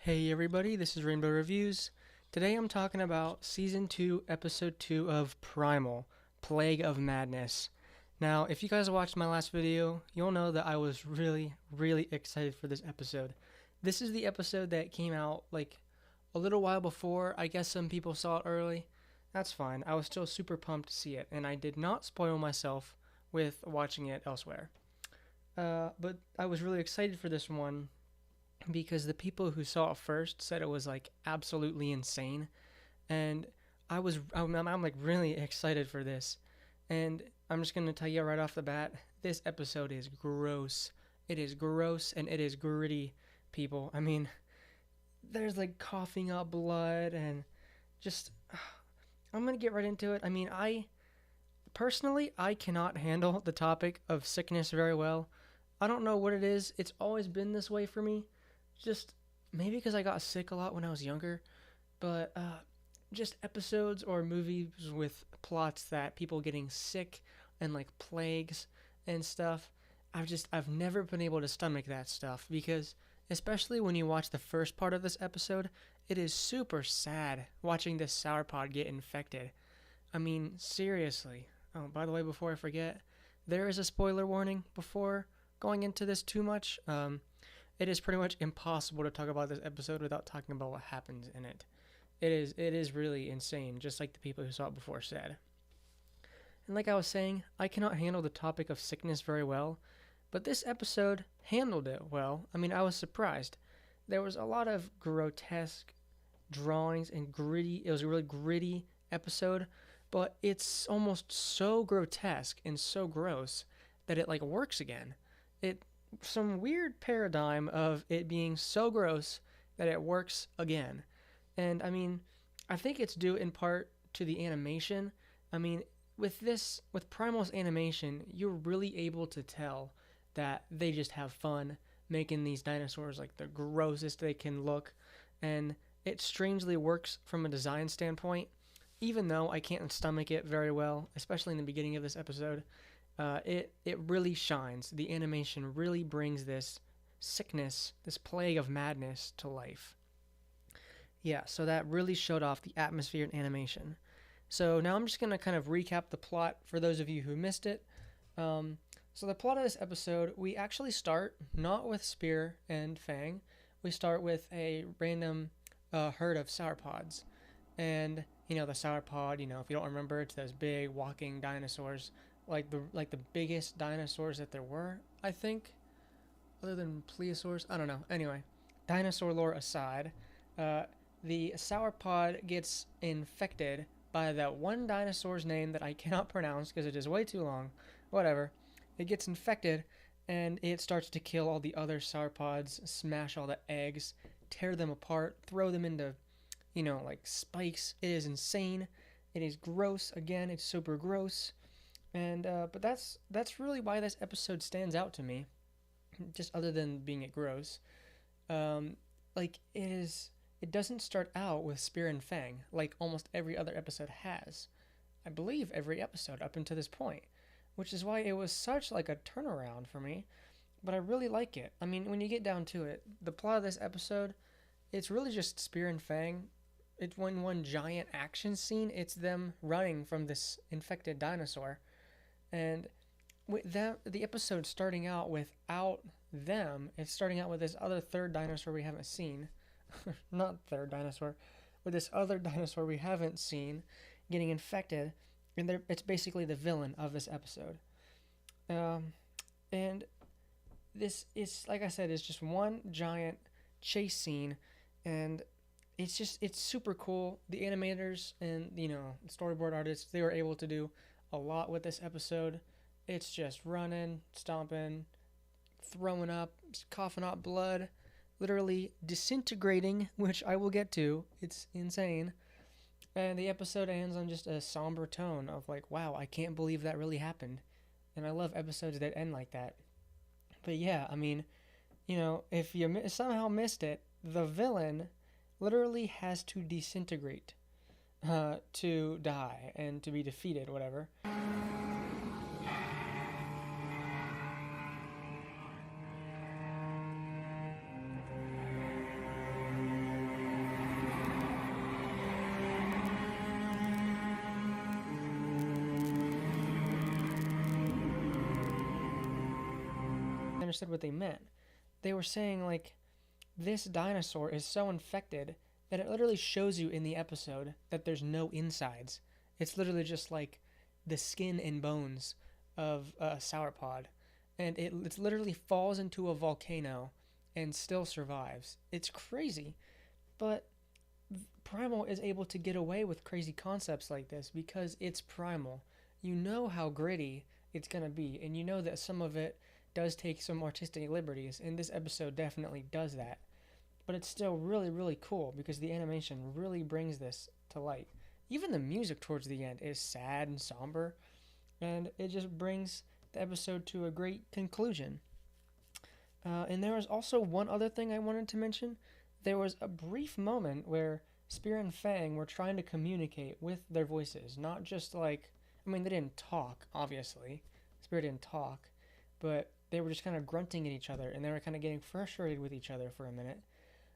Hey everybody, this is Rainbow Reviews. Today I'm talking about Season 2, Episode 2 of Primal, Plague of Madness. Now, if you guys watched my last video, you'll know that I was really excited for this episode. This is the episode that came out like a little while before. I guess some people saw it early. That's fine. I was still super pumped to see it, and I did not spoil myself with watching it elsewhere. But I was really excited for this one because the people who saw it first said it was like absolutely insane, and I'm like really excited for this. And I'm just gonna tell you right off the bat, this episode is gross. It is gross and it is gritty, people. I mean, there's like coughing up blood and just I'm gonna get right into it. I mean, I personally I cannot handle the topic of sickness very well. I don't know what it is. It's always been this way for me. Just maybe because I got sick a lot when I was younger, but just episodes or movies with plots that people getting sick and like plagues and stuff. I've never been able to stomach that stuff because especially when you watch the first part of this episode, it is super sad watching this sauropod get infected. I mean, seriously. Oh, by the way, before I forget, there is a spoiler warning before going into this too much. It is pretty much impossible to talk about this episode without talking about what happens in it. It is really insane, just like the people who saw it before said. And like I was saying, I cannot handle the topic of sickness very well, but this episode handled it well. I mean, I was surprised. There was a lot of grotesque drawings and gritty. It was a really gritty episode, but it's almost so grotesque and so gross that it like works again. It some weird paradigm of it being so gross that it works again. And I mean, I think it's due in part to the animation. I mean, with Primal's animation, you're really able to tell that they just have fun making these dinosaurs like the grossest they can look, and it strangely works from a design standpoint. Even though I can't stomach it very well, especially in the beginning of this episode, it really shines. The animation really brings this sickness, this plague of madness to life. Yeah, so that really showed off the atmosphere and animation. So now I'm just going to kind of recap the plot for those of you who missed it. So the plot of this episode, we actually start not with Spear and Fang. We start with a random herd of sauropods. And, the sauropod, if you don't remember, it's those big walking dinosaurs, like the biggest dinosaurs that there were, I think, other than plesiosaurs. I don't know. Anyway, dinosaur lore aside, the sauropod gets infected by that one dinosaur's name that I cannot pronounce because it is way too long. Whatever. It gets infected and it starts to kill all the other sauropods, smash all the eggs, tear them apart, throw them into, like spikes. It is insane. It is gross. Again, it's super gross. And but that's really why this episode stands out to me, just other than being it gross. Like it doesn't start out with Spear and Fang like almost every other episode has. I believe every episode up until this point, which is why it was such like a turnaround for me. But I really like it. I mean, when you get down to it, the plot of this episode, it's really just Spear and Fang. It's one giant action scene. It's them running from this infected dinosaur. And with that, the episode starting out without them, it's starting out with this other third dinosaur we haven't seen. Not third dinosaur, with this other dinosaur we haven't seen getting infected. And it's basically the villain of this episode. And this is, like I said, is just one giant chase scene. And it's super cool. The animators and, storyboard artists, they were able to do a lot with this episode. It's just running, stomping, throwing up, coughing up blood, literally disintegrating, which I will get to. It's insane. And the episode ends on just a somber tone of like, wow, I can't believe that really happened. And I love episodes that end like that. But yeah, I mean, if you somehow missed it, the villain literally has to disintegrate to die and to be defeated, whatever. understood what they meant. They were saying, like, this dinosaur is so infected that it literally shows you in the episode that there's no insides. It's literally just like the skin and bones of a sauropod. And it literally falls into a volcano and still survives. It's crazy. But Primal is able to get away with crazy concepts like this because it's Primal. You know how gritty it's going to be, and you know that some of it does take some artistic liberties, and this episode definitely does that. But it's still really, really cool because the animation really brings this to light. Even the music towards the end is sad and somber, and it just brings the episode to a great conclusion. And there was also one other thing I wanted to mention. There was a brief moment where Spear and Fang were trying to communicate with their voices, not just like, I mean, they didn't talk, obviously. Spear didn't talk, but they were just kind of grunting at each other, and they were kind of getting frustrated with each other for a minute.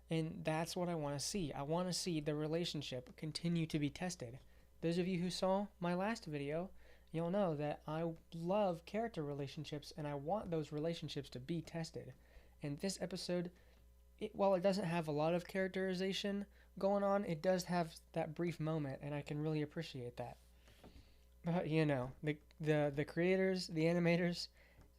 And that's what I want to see. I want to see the relationship continue to be tested. Those of you who saw my last video, you'll know that I love character relationships, and I want those relationships to be tested. And this episode, while it doesn't have a lot of characterization going on, it does have that brief moment, and I can really appreciate that. But, you know, the creators, the animators,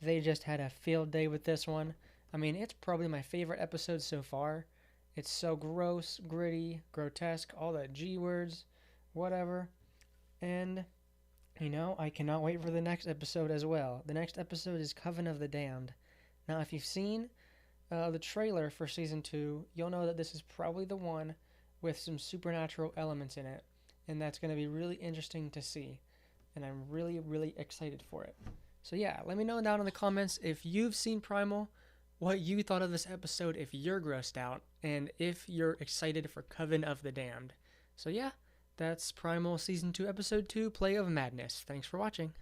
they just had a field day with this one. I mean, it's probably my favorite episode so far. It's so gross, gritty, grotesque, all the G words, whatever. And, you know, I cannot wait for the next episode as well. The next episode is Coven of the Damned. Now, if you've seen the trailer for Season 2, you'll know that this is probably the one with some supernatural elements in it. And that's going to be really interesting to see. And I'm really, really excited for it. So yeah, let me know down in the comments if you've seen Primal, what you thought of this episode, if you're grossed out, and if you're excited for Coven of the Damned. So yeah, that's Primal Season 2, Episode 2, Play of Madness. Thanks for watching.